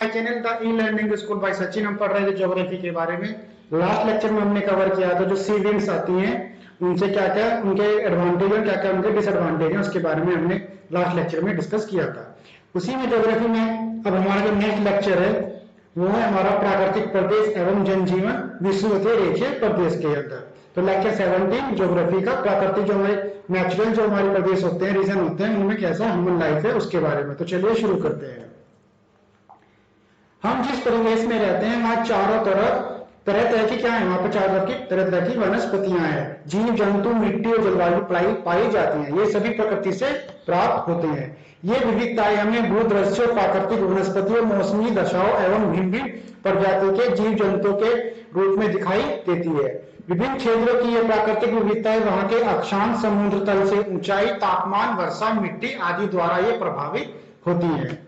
Channel the e learning school by Sachin. हम पढ़ रहे थे ज्योग्राफी के बारे में। लास्ट लेक्चर में हमने कवर किया था जो सी विंड्स आती हैं उनसे क्या क्या उनके एडवांटेज और क्या क्या उनके डिसएडवांटेज हैं, उसके बारे में हमने लास्ट लेक्चर में डिस्कस किया था। उसी में ज्योग्राफी में अब हमारा जो नेक्स्ट लेक्चर है वो है हमारा प्राकृतिक प्रदेश एवं जनजीवन विषुवतीय रेखीय प्रदेश के अंदर। तो लेक्चर 17 ज्योग्राफी का प्राकृतिक जो हमारे नेचुरल जो हमारे प्रदेश होते हैं, रीजन होते हैं, उनमें कैसा ह्यूमन लाइफ है उसके बारे में। तो चलिए शुरू करते हैं। हम जिस परिवेश में रहते हैं वहां चारों तरफ तरह तरह की क्या है, वहां पर चारों तरफ की तरह तरह की वनस्पतियां हैं, जीव जंतु, मिट्टी और जलवायु पाई जाती हैं। ये सभी प्रकृति से प्राप्त होते हैं। ये विविधताएं हमें भूदृश्य, प्राकृतिक वनस्पतियों, मौसमी दशाओं एवं भिन्न भिन्न प्रजाति के जीव जंतुओं के रूप में दिखाई देती है। विभिन्न क्षेत्रों की ये प्राकृतिक विविधताएं वहां के अक्षांश, समुद्र तल से ऊंचाई, तापमान, वर्षा, मिट्टी आदि द्वारा ये प्रभावित होती है।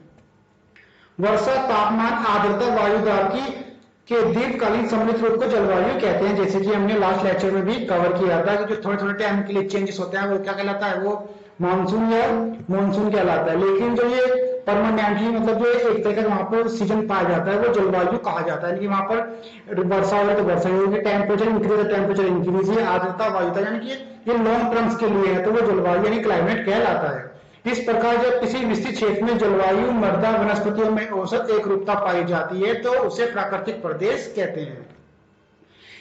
वर्षा, तापमान, आर्द्रता, वायु दाब की के दीर्घकालीन सम्मिलित रूप को जलवायु कहते हैं। जैसे कि हमने लास्ट लेक्चर में भी कवर किया था कि जो थोड़े थोड़े टाइम के लिए चेंजेस होते हैं वो क्या कहलाता है, वो मानसून या मॉनसून कहलाता है। लेकिन जो ये परमानेंटली मतलब जो एक तरह का वहां पर सीजन पाया जाता है वो जलवायु कहा जाता है। वहां पर वर्षा हो तो वर्षा होगी, टेम्परेचर इंक्रीज टेम्परेचर इंक्रीज है, आर्द्रता, वायुता, यानी कि ये लॉन्ग टर्म्स के लिए है तो वो जलवायु यानी क्लाइमेट कहलाता है। इस प्रकार जब किसी विस्तृत क्षेत्र में जलवायु, मृदा, वनस्पतियों में औसत एक रूपता पाई जाती है तो उसे प्राकृतिक प्रदेश कहते हैं।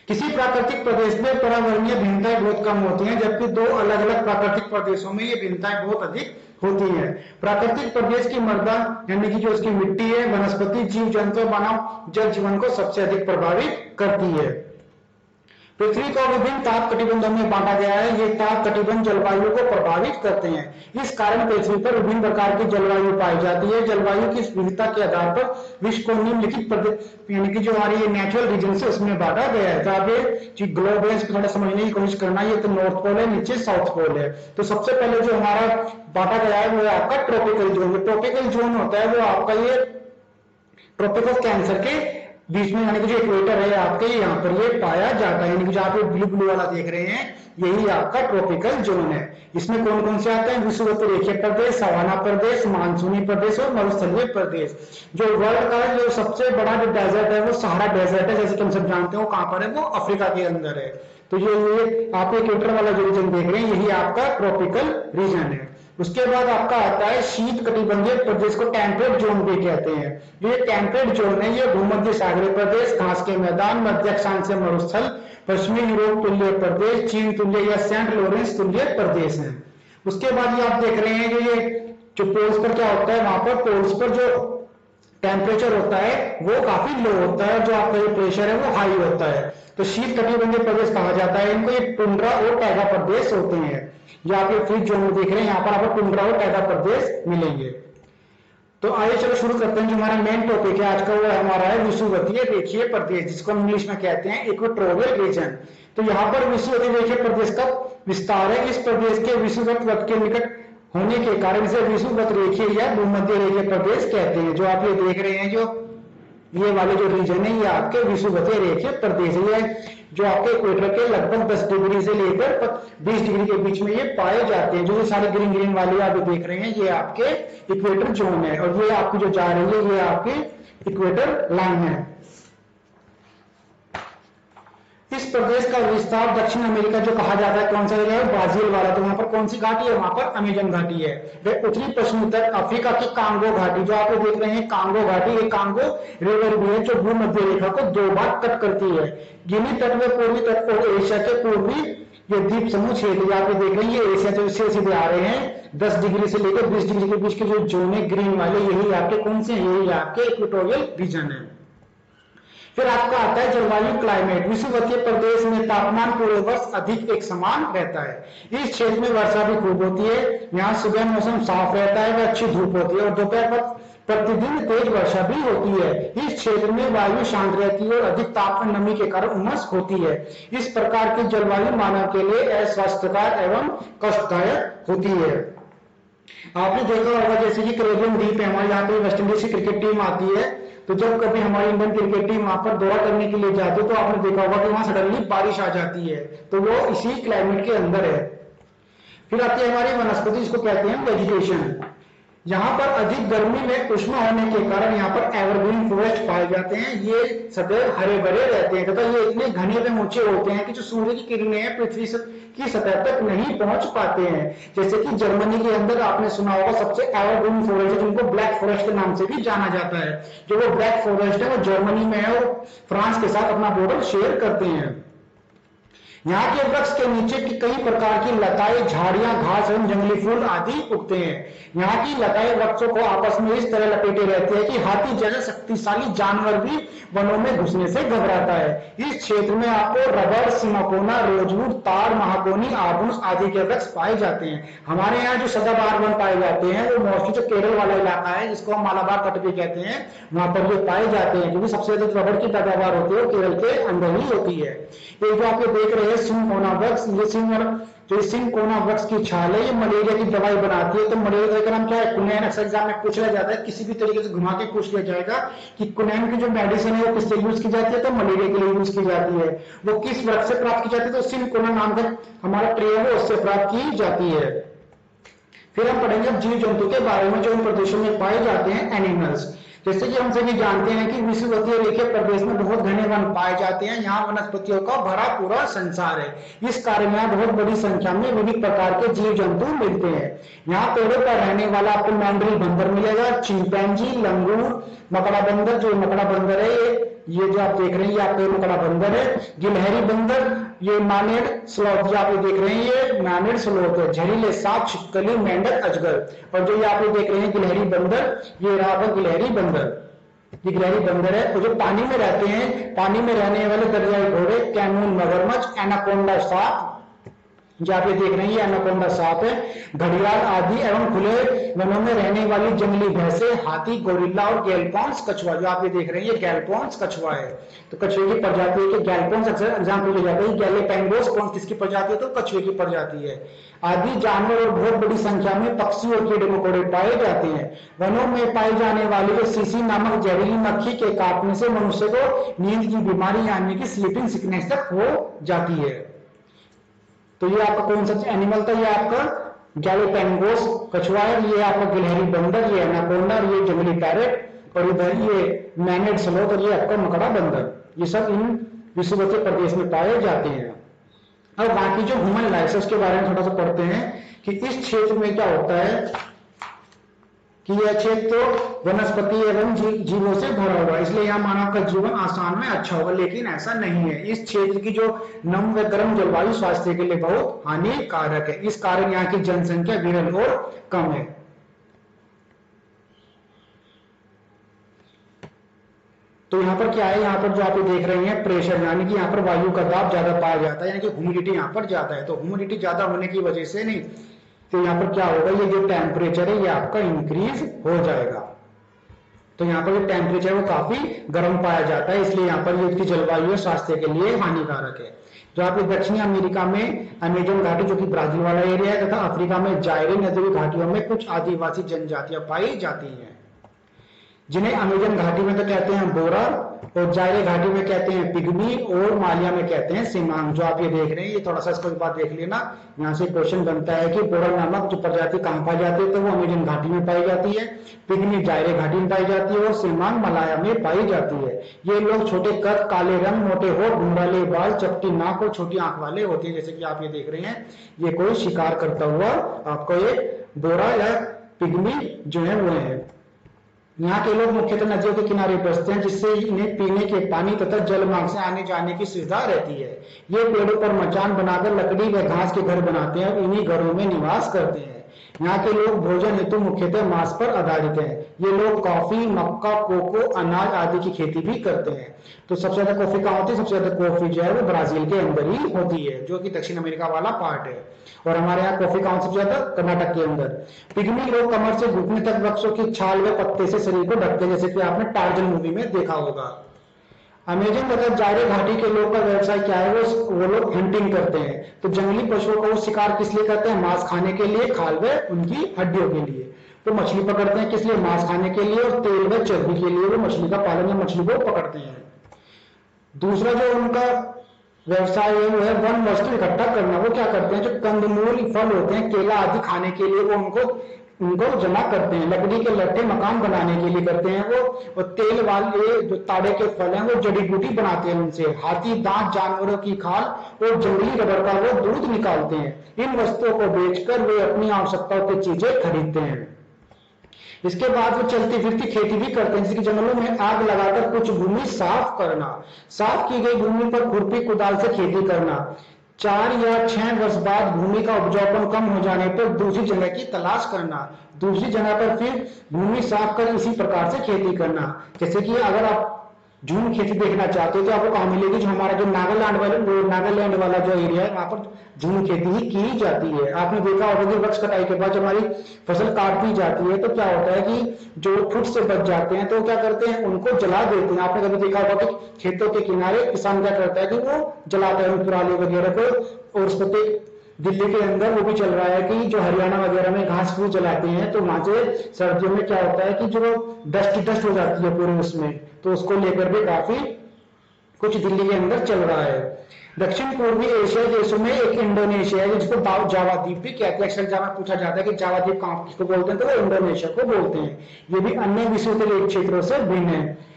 किसी प्राकृतिक प्रदेश में पर्यावरणीय भिन्नताएं बहुत कम होती हैं, जबकि दो अलग अलग प्राकृतिक प्रदेशों में ये भिन्नताएं बहुत अधिक होती हैं। प्राकृतिक प्रदेश की मृदा यानी कि जो उसकी मिट्टी है, वनस्पति, जीव जंतु, मानव जल जीवन को सबसे अधिक प्रभावित करती है। पृथ्वी को विभिन्न ताप कटिबंधों में बांटा गया है। ये ताप कटिबंध जलवायु को प्रभावित करते हैं। इस कारण पृथ्वी पर विभिन्न प्रकार की जलवायु पाई जाती है। जलवायु की विविधता के आधार पर विश्व को निम्नलिखित प्रदेश यानी कि जो हमारी ये नेचुरल रीजन से उसमें बांटा गया है। तो आप ये ग्लोब है इसको थोड़ा समझने की कोशिश करना। ये तो नॉर्थ पोल है, नीचे साउथ पोल है। तो सबसे पहले जो हमारा बांटा गया है वो है आपका ट्रॉपिकल जोन। ट्रॉपिकल जोन होता है वो आपका ये ट्रॉपिक ऑफ कैंसर के बीच में यानी कि जो इक्वेटर है आपके यहाँ पर ये पाया जाता है। यानी कि जो आप ब्लू ब्लू वाला देख रहे हैं यही आपका ट्रॉपिकल जोन है। इसमें कौन कौन से आते हैं, विषुवतीय रेखीय प्रदेश, सवाना प्रदेश, मानसूनी प्रदेश और मरुस्थलीय प्रदेश। जो वर्ल्ड का जो सबसे बड़ा जो डेजर्ट है वो सहारा डेजर्ट है, जैसे कि हम सब जानते हो कहां पर है, वो अफ्रीका के अंदर है। तो ये आप इक्वेटर वाला जो रीजन देख रहे हैं यही आपका ट्रॉपिकल रीजन है। उसके बाद आपका आता है शीत कटिबंधीय प्रदेश को टेम्परेट जोन भी कहते हैं। ये टेम्परेट जोन है, ये भूमध्य सागरीय प्रदेश, घास के मैदान, मध्य अक्षांश से मरुस्थल, पश्चिमी यूरोप तुल्य प्रदेश, चीन तुल्य या सेंट लॉरेंस तुल्य प्रदेश है। उसके बाद ये आप देख रहे हैं कि ये जो पोल्स पर क्या होता है, वहां पर पोल्स पर जो टेम्परेचर होता है वो काफी लो होता है, जो आपका ये प्रेशर है वो हाई होता है। तो शीत कटिबंधीय प्रदेश कहा जाता है इनको। ये टुंड्रा और टैगा प्रदेश होते हैं। जो आप ये फ्रीज जोन में देख रहे हैं यहाँ पर आपको टुंड्रा और टैगा प्रदेश मिलेंगे। तो आइए चलो शुरू करते हैं। जो हमारा मेन टॉपिक है आज का वो हमारा है विषुवतीय रेखीय प्रदेश, जिसको हम इंग्लिश में कहते हैं इक्वेटोरियल रीजन। तो यहाँ पर विषुवतीय रेखीय प्रदेश का विस्तार है। इस प्रदेश के विषुवत वृत्त के निकट होने के कारण इसे विषुवत रेखीय या भूमध्य रेखीय प्रदेश कहते हैं। जो आप ये देख रहे हैं जो ये वाले जो रीजन है ये आपके विषुवतीय रेखीय प्रदेश है, जो आपके इक्वेटर के लगभग 10 डिग्री से लेकर 20 डिग्री के बीच में ये पाए जाते हैं। जो सारे ग्रीन ग्रीन वाले आप देख रहे हैं ये आपके इक्वेटर जोन है और ये आपकी जो जा रही है ये आपकी इक्वेटर लाइन है। इस प्रदेश का विस्तार दक्षिण अमेरिका जो कहा जाता है कौन सा एरिया है, ब्राजील वाला। तो वहां पर कौन सी घाटी है, वहां पर अमेजन घाटी है। वह उत्तरी पश्चिमी तट अफ्रीका की कांगो घाटी, जो आप देख रहे हैं कांगो घाटी, ये कांगो रिवर भी है जो भूमध्य रेखा को 2 बार कट करती है। गिनी तट में पूर्वी तट और एशिया के पूर्वी ये द्वीप समूह क्षेत्र आप देख रहे हैं ये एशिया से सीधे आ रहे हैं। 10 डिग्री से लेकर 20 डिग्री के बीच के जो जोन है ग्रीन वाले यही आपके कौन से, यही आपके इक्वेटोरियल रीजन है। फिर आपका आता है जलवायु क्लाइमेट। विषुवतीय प्रदेश में तापमान पूरे वर्ष अधिक एक समान रहता है। इस क्षेत्र में वर्षा भी खूब होती है। यहाँ सुबह मौसम साफ रहता है व अच्छी धूप होती है और दोपहर पर प्रतिदिन तेज वर्षा भी होती है। इस क्षेत्र में वायु शांत रहती है और अधिक तापमान नमी के कारण उमस होती है। इस प्रकार की जलवायु मानव के लिए अस्वास्थ्यकर एवं कष्टदायक होती है। आपने देखा होगा जैसे कि कैरेबियन द्वीप है हमारे यहाँ पे वेस्ट इंडीज की क्रिकेट टीम आती है, तो जब कभी हमारी इंडियन क्रिकेट टीम वहां पर दौरा करने के लिए जाती है तो आपने देखा होगा कि वहां सडनली बारिश आ जाती है। तो वो इसी क्लाइमेट के अंदर है। फिर आती है हमारी वनस्पति, इसको कहते हैं वेजिटेशन। यहाँ पर अधिक गर्मी में उष्मा होने के कारण यहाँ पर एवरग्रीन फॉरेस्ट पाए जाते हैं। ये सदैव हरे भरे रहते हैं तथा ये इतने घने एवं ऊंचे होते हैं कि जो सूर्य की किरणें पृथ्वी की सतह तक नहीं पहुंच पाते हैं। जैसे कि जर्मनी के अंदर आपने सुना होगा सबसे एवरग्रीन फॉरेस्ट है जिनको ब्लैक फॉरेस्ट के नाम से भी जाना जाता है। जो वो ब्लैक फॉरेस्ट है वो जर्मनी में है और फ्रांस के साथ अपना बॉर्डर शेयर करते हैं। यहाँ के वृक्ष के नीचे की कई प्रकार की लताएं, झाड़ियां, घास एवं जंगली फूल आदि उगते हैं। यहाँ की लताएं वृक्षों को आपस में इस तरह लपेटे रहती है कि हाथी जैसा शक्तिशाली जानवर भी वनों में घुसने से घबराता है। इस क्षेत्र में आपको रबर, सिमाकोना, रोजवुड, ताड़, महागोनी, आबूस आदि के वृक्ष पाए जाते हैं। हमारे यहाँ जो सदाबहार वन पाए जाते हैं वो मोस्टली जो केरल वाला इलाका है जिसको हम मालाबार तट भी कहते हैं, वहां पर ये पाए जाते हैं क्योंकि सबसे अधिक रबर की पैदावार होती है वो केरल के अंदर ही होती है। ये जो आप देख रहे हैं सिंकोना वृक्ष, ये सिंकोना वृक्ष की छाल है, ये मलेरिया की दवाई बनाती है। तो मलेरिया का नाम क्या है? कुनैन। अक्सर एग्जाम में पूछा जाता है, किसी भी तरीके से घुमा के पूछ लिया जाएगा कि कुनैन की जो मेडिसिन है वो किससे यूज की जाती है? तो मलेरिया के लिए यूज की जाती है। वो किस वृक्ष से प्राप्त की जाती है? तो सिंकोना नाम का हमारा ट्री है वो उससे प्राप्त की जाती है। फिर हम पढ़ेंगे अब जीव जंतु के बारे में जो इन प्रदेशों में पाए जाते हैं, एनिमल्स। जैसे कि हम सभी जानते हैं कि विषुवतीय रेखीय प्रदेश में बहुत घने वन पाए जाते हैं। यहाँ वनस्पतियों का भरा पूरा संसार है। इस कार्य में बहुत बड़ी संख्या में विभिन्न प्रकार के जीव जंतु मिलते हैं। यहाँ पेड़ों पर रहने वाला आपको मैंड्रिल बंदर मिलेगा, चिंपैंजी, लंगूर, मकड़ा बंदर, जो मकड़ा बंदर है ये जो आप देख रहे हैं ये आपका मकड़ा बंदर है, गिलहरी बंदर, ये मानेड स्लॉथ जो आप देख रहे हैं ये मैनेड स्लॉथ है, झरीले सांप, छिपकली, मेंढक, अजगर। और जो ये आप देख रहे हैं गिलहरी बंदर, ये रहा गिलहरी बंदर, ये गिलहरी बंदर है। तो जो पानी में रहते हैं, पानी में रहने वाले दरियाई घोड़े, कैमून मगरमच्छ, एनाकोंडा सांप जो आप ये देख रहे हैं ये एनाकोंडा सांप है, घड़ियाल आदि एवं खुले वनों में रहने वाली जंगली भैंसे, हाथी, गोरिल्ला और गैलपॉन्स कछुआ जो आप ये देख रहे हैं ये गैलपॉन्स कछुआ है। तो कछुए की प्रजाति है कि गैलपॉन्स अक्सर एग्जाम्पल लिया जाता है। गैलेपैंगोस कौन किसकी प्रजाति है? तो कछुए की प्रजाति है। आदि जानवर और बहुत बड़ी संख्या में पक्षी और कीड़े मकोड़े पाए जाते हैं। वनों में पाई जाने वाली ये सीसी नामक जहरीली मक्खी के काटने से मनुष्य को नींद की बीमारी यानी कि स्लीपिंग सिकनेस तक हो जाती है। तो ये आपका कौन सा एनिमल था? ये आपका गैलेपैंगोस कछुआ है, ये आपका गिलहरी बंदर, ये एनाकोंडा, ये जंगली पैरेट और इधर ये मैनेड स्लॉथ और ये आपका मकड़ा बंदर। ये सब इन विषुवतीय प्रदेश में पाए जाते हैं। अब बाकी जो ह्यूमन लाइफ है उसके बारे में थोड़ा सा पढ़ते हैं कि इस क्षेत्र में क्या होता है कि यह क्षेत्र तो वनस्पति एवं जीवों से भरा हुआ है, इसलिए यहाँ मानव का जीवन आसान में अच्छा होगा, लेकिन ऐसा नहीं है। इस क्षेत्र की जो नम व गर्म जलवायु स्वास्थ्य के लिए बहुत हानिकारक है। इस कारण यहाँ की जनसंख्या विरल और कम है। तो यहाँ पर क्या है, यहाँ पर जो आप देख रहे हैं प्रेशर यानी कि यहाँ पर वायु का दाब ज्यादा पाया जाता है, यानी कि ह्यूमिडिटी यहाँ पर ज्यादा है। तो ह्यूमिडिटी ज्यादा होने की वजह से नहीं, तो यहाँ पर क्या होगा, ये जो टेम्परेचर है ये आपका इंक्रीज हो जाएगा। तो यहाँ पर जो टेम्परेचर वो काफी गर्म पाया जाता है, इसलिए यहाँ पर ये इसकी जलवायु स्वास्थ्य के लिए हानिकारक है। जो आपके दक्षिणी अमेरिका में अमेजन घाटी जो कि ब्राजील वाला एरिया है तथा अफ्रीका में जायरे नदी घाटियों में कुछ आदिवासी जनजातियां पाई जाती हैं, जिन्हें अमेजन घाटी में तो कहते हैं बोरा और जायरे घाटी में कहते हैं पिग्मी और मालिया में कहते हैं सिमांग। जो आप ये देख रहे हैं ये थोड़ा सा इसको बात देख लेना, यहाँ से क्वेश्चन बनता है कि बोरा नामक जो प्रजाति कहाँ पाई जाती है, तो वो अमेजन घाटी में पाई जाती है, पिग्मी जायरे घाटी में पाई जाती है और सिमांग मलाया में पाई जाती है। ये लोग छोटे कद, काले रंग, मोटे होठ, घुंघराले बाल, चपटी नाक और छोटी आंख वाले होते हैं। जैसे कि आप ये देख रहे हैं ये कोई शिकार करता हुआ आपको ये बोरा या पिग्मी जो है वो है। यहाँ के लोग मुख्यतः नदियों के किनारे बसते हैं, जिससे इन्हें पीने के पानी तथा जल मार्ग से आने जाने की सुविधा रहती है। ये पेड़ों पर मचान बनाकर लकड़ी व घास के घर बनाते हैं और इन्हीं घरों में निवास करते हैं। यहाँ के लोग भोजन हेतु मुख्यतः मांस पर आधारित हैं। ये लोग कॉफी, मक्का, कोको, अनाज आदि की खेती भी करते हैं। तो सबसे ज्यादा कॉफी कहाँ होती है? सबसे ज्यादा कॉफी जो है वो ब्राजील के अंदर ही होती है, जो कि दक्षिण अमेरिका वाला पार्ट है। और हमारे यहाँ कॉफी कहाँ सबसे ज्यादा? कर्नाटक के अंदर। पिग्मी लोग कमर से घुटने तक वृक्षों की छाल व पत्ते से शरीर को ढकते हैं, जैसे कि आपने टार्जन मूवी में देखा होगा। अमेजन तथा जायरे घाटी के लोग का व्यवसाय क्या है, वो लोग हंटिंग करते हैं। तो जंगली पशुओं का वो शिकार किस लिए करते हैं? मांस खाने के लिए, खाल व उनकी हड्डियों के लिए। तो मछली पकड़ते हैं किस लिए? मांस खाने के लिए, और तेल व चर्बी के लिए वो मछली का पालन या मछली को पकड़ते हैं। दूसरा जो उनका व्यवसाय है वो है वन वस्तु इकट्ठा करना। वो क्या करते हैं, जो कंदमूल फल होते हैं, केला आदि खाने के लिए वो उनको उनको जमा करते हैं। लकड़ी के लट्ठे मकान बनाने के लिए करते हैं वो, और तेल वाले जो ताड़े के फल हैं वो जड़ी बूटी बनाते हैं उनसे। हाथी दांत, जानवरों की खाल और जंगली रबड़ का वो दूध निकालते हैं। इन वस्तुओं को बेचकर वे अपनी आवश्यकताओं की चीजें खरीदते हैं। इसके बाद वो चलती फिरती खेती भी करते हैं, जैसे कि जंगलों में आग लगाकर कुछ भूमि साफ करना, साफ की गई भूमि पर खुरपी कुदाल से खेती करना, 4 या 6 वर्ष बाद भूमि का उपजाऊपन कम हो जाने पर दूसरी जगह की तलाश करना, दूसरी जगह पर फिर भूमि साफ कर इसी प्रकार से खेती करना। जैसे कि अगर आप झूम खेती देखना चाहते हो तो आपको कहाँ मिलेगी, जो हमारा जो नागालैंड वाला जो एरिया है वहां पर झूम खेती ही की जाती है। आपने देखा होगा कि वृक्ष कटाई के बाद जब हमारी फसल काट दी जाती है तो क्या होता है कि जो फुट से बच जाते हैं तो क्या करते हैं, उनको जला देते हैं। आपने कभी देखा होगा कि खेतों के किनारे किसान क्या करता है कि वो जलाता है पराली वगैरह को। और उस पर दिल्ली के अंदर वो भी चल रहा है कि जो हरियाणा वगैरह में घास फूस जलाते हैं तो वहां से सर्दियों में क्या होता है कि जो डस्ट हो जाती है पूरे उसमें, तो उसको लेकर भी काफी कुछ दिल्ली के अंदर चल रहा है। दक्षिण पूर्वी एशिया देशों में एक इंडोनेशिया है जिसको जावा द्वीप भी कहते हैं। अक्सर जब पूछा जाता है कि जावा द्वीप कहाँ किसको बोलते हैं तो वो इंडोनेशिया को बोलते हैं। ये भी अन्य विश्व क्षेत्रों से भिन्न है।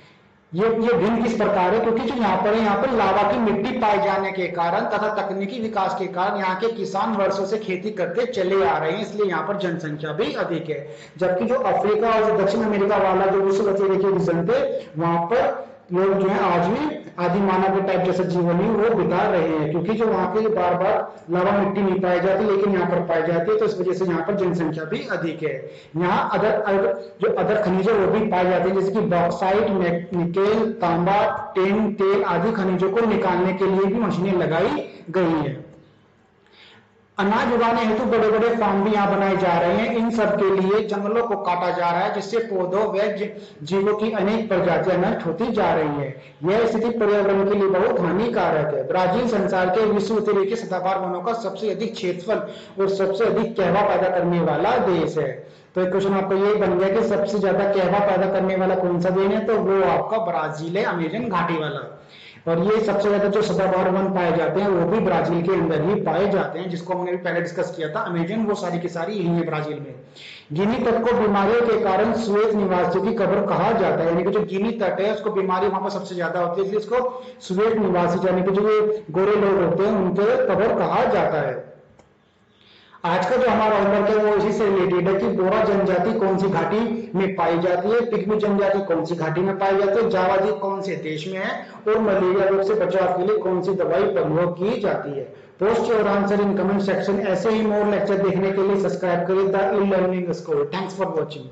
ये भिन्न किस प्रकार है, क्योंकि जो यहाँ पर लावा की मिट्टी पाए जाने के कारण तथा तकनीकी विकास के कारण यहाँ के किसान वर्षों से खेती करते चले आ रहे हैं, इसलिए यहाँ पर जनसंख्या भी अधिक है। जबकि जो अफ्रीका और जो दक्षिण अमेरिका वाला जो विश्व के रीजन थे वहां पर लोग जो है आज भी आदि मानव के टाइप जैसा जीवन ही वो बिता रहे हैं, क्योंकि जो वहां के बार बार लावा मिट्टी नहीं पाई जाती लेकिन यहाँ पर पाई जाती है, तो इस वजह से यहाँ पर जनसंख्या भी अधिक है। यहाँ जो अदर खनिज वो भी पाए जाते हैं, जैसे कि बॉक्साइट, निकेल, तांबा, टिन, तेल आदि खनिजों को निकालने के लिए भी मशीनें लगाई गई है। अनाज उगाने हेतु बड़े बड़े फार्म भी यहाँ बनाए जा रहे हैं। इन सब के लिए जंगलों को काटा जा रहा है, जिससे पौधों व जीवों की अनेक प्रजातियां नष्ट होती जा रही है। यह स्थिति पर्यावरण के लिए बहुत हानिकारक है। ब्राजील संसार के विश्व के सदाबहार वनों का सबसे अधिक क्षेत्रफल और सबसे अधिक कहवा पैदा करने वाला देश है। तो एक क्वेश्चन आपको ये बन गया कि सबसे ज्यादा कहवा पैदा करने वाला कौन सा देश है, तो वो आपका ब्राजील है, अमेजन घाटी वाला। और ये सबसे ज्यादा जो सदाबहार वन पाए जाते हैं वो भी ब्राजील के अंदर ही पाए जाते हैं, जिसको हमने भी पहले डिस्कस किया था। अमेजन वो सारी की सारी यही है ब्राजील में। गिनी तट को बीमारियों के कारण सुएज निवासियों की कब्र कहा जाता है, यानी कि जो गिनी तट है उसको बीमारी वहां पर सबसे ज्यादा होती है, इसलिए इसको सुएज निवासी यानी कि जो गोरे लोग होते हैं उनके कब्र कहा जाता है। आज का जो हमारा होमवर्क है वो इसी से रिलेटेड है कि बोरा जनजाति कौन सी घाटी में पाई जाती है, पिग्मी जनजाति कौन सी घाटी में पाई जाती है, जावा द्वीप कौन से देश में है, और मलेरिया रोग से बचाव के लिए कौन सी दवाई प्रयोग की जाती है। Post your answer in comment section. ऐसे ही मोर लेक्चर देखने के लिए सब्सक्राइब करें the e learning school. Thanks for watching.